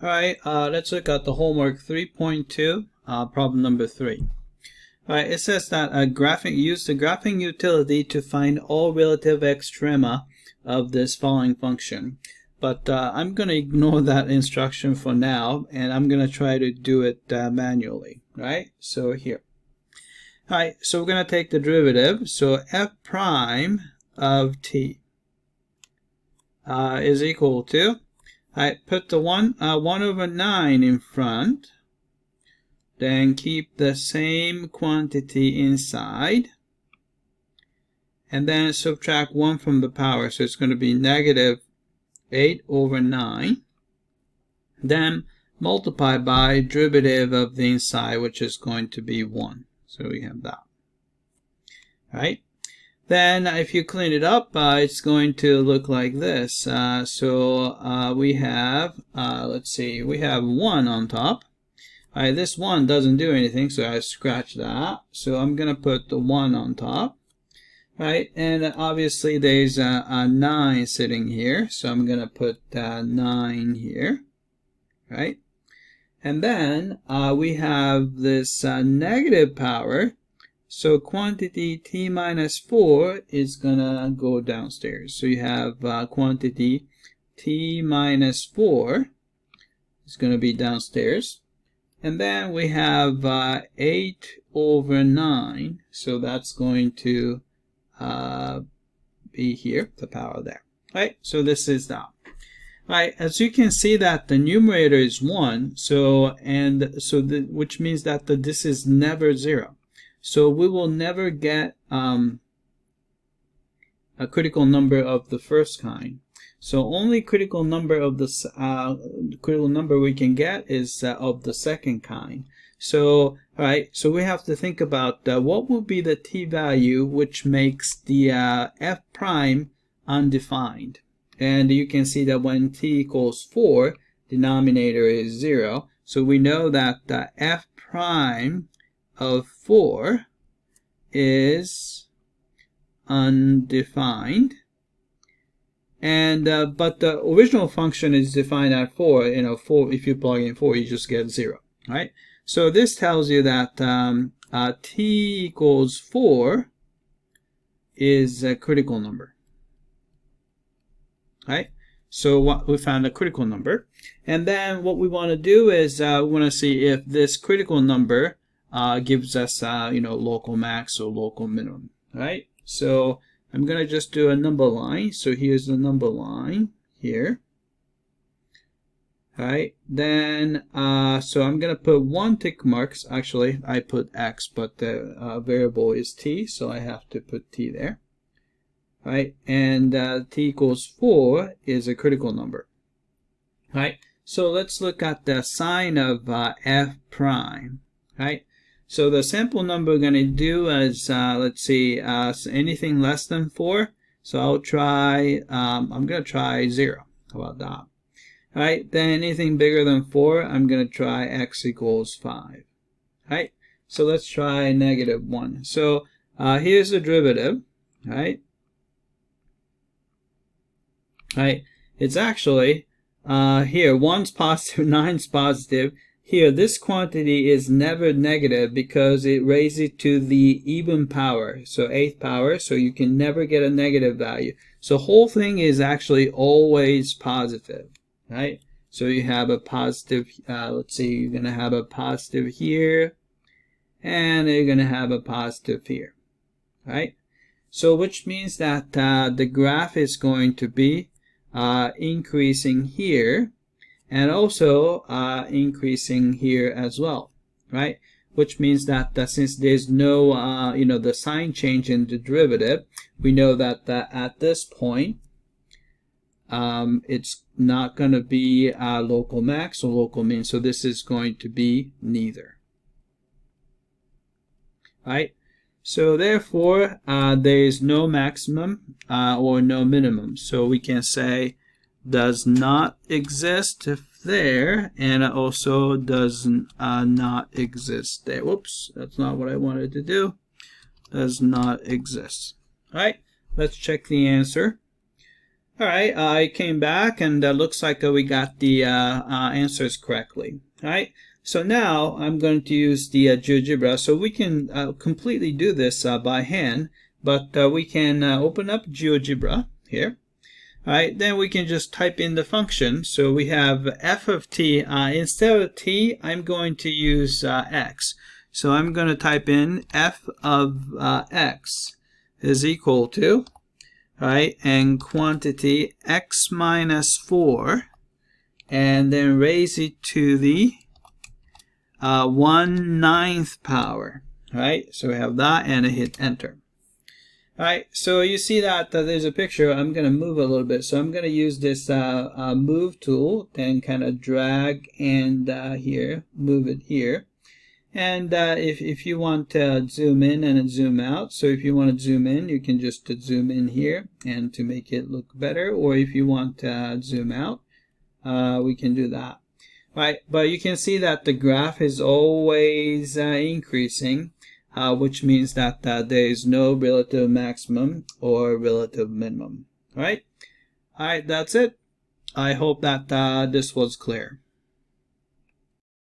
Alright, let's look at the homework 3.2, problem number 3. Alright, it says that use the graphing utility to find all relative extrema of this following function. But I'm going to ignore that instruction for now, and I'm going to try to do it manually. Right? So here. Alright, so we're going to take the derivative. So f prime of t is equal to, I put the 1 over 9 in front, then keep the same quantity inside, and then subtract 1 from the power, so it's going to be negative 8 over 9, then multiply by derivative of the inside, which is going to be 1. So we have that. Right? Then if you clean it up, it's going to look like this. We have, let's see, we have 1 on top. Alright, this 1 doesn't do anything, so I scratch that. So I'm going to put the 1 on top. Right, and obviously there's a 9 sitting here, so I'm going to put 9 here. Right? And then we have this negative power. So quantity t minus 4 is going to go downstairs. So you have quantity t minus 4 is going to be downstairs. And then we have 8 over 9. So that's going to be here, the power there. Right? So this is that. Right, as you can see that the numerator is 1, which means that this is never 0. So we will never get a critical number of the first kind. So only critical number of the critical number we can get is of the second kind. So alright, so we have to think about what will be the t value which makes the f prime undefined. And you can see that when t equals 4, denominator is 0. So we know that the f prime of 4 is undefined. And but the original function is defined at 4. You know, 4. If you plug in 4, you just get 0. Right? So this tells you that t equals 4 is a critical number. Right? So we found a critical number, and then what we want to do is we want to see if this critical number gives us local max or local minimum. Right? So I'm going to just do a number line. So here's the number line here. Right? Then so I'm going to put 1 tick marks. Actually, I put x, but the variable is t, so I have to put t there. Right, and t equals 4 is a critical number. Right, so let's look at the sign of f prime. Right, so the sample number we're going to do is let's see, anything less than 4. So I'll try. I'm going to try 0. How about that? Right, then anything bigger than 4, I'm going to try x equals 5. Right, so let's try negative 1. So here's the derivative. Right. Right, it's actually here 1's positive, 9's positive. Here this quantity is never negative because it raises it to the even power, so 8th power, so you can never get a negative value. So the whole thing is actually always positive. Right, so you have a positive, let's see, you're going to have a positive here, and you're going to have a positive here. Right, so which means that the graph is going to be increasing here, and also increasing here as well, right? Which means that since there's no, the sign change in the derivative, we know that at this point, it's not going to be local max or local min. So this is going to be neither, right? So therefore, there is no maximum or no minimum. So we can say does not exist there, and also does not exist there. Whoops, that's not what I wanted to do. Does not exist. All right, let's check the answer. All right, I came back and looks like we got the answers correctly. All right, so now I'm going to use the GeoGebra. So we can completely do this by hand, but we can open up GeoGebra here. All right, then we can just type in the function. So we have f of t. Instead of t, I'm going to use x. So I'm going to type in f of x is equal to, right, and quantity x minus 4, and then raise it to the 1/9 power. Right, so we have that, and I hit enter. Alright, so you see that there's a picture. I'm going to move a little bit. So I'm going to use this move tool, then kind of drag and here, move it here. And if you want to zoom in and zoom out, so if you want to zoom in, you can just zoom in here and to make it look better. Or if you want to zoom out, we can do that. Right, but you can see that the graph is always increasing. Which means that there is no relative maximum or relative minimum. All right, that's it. I hope that this was clear.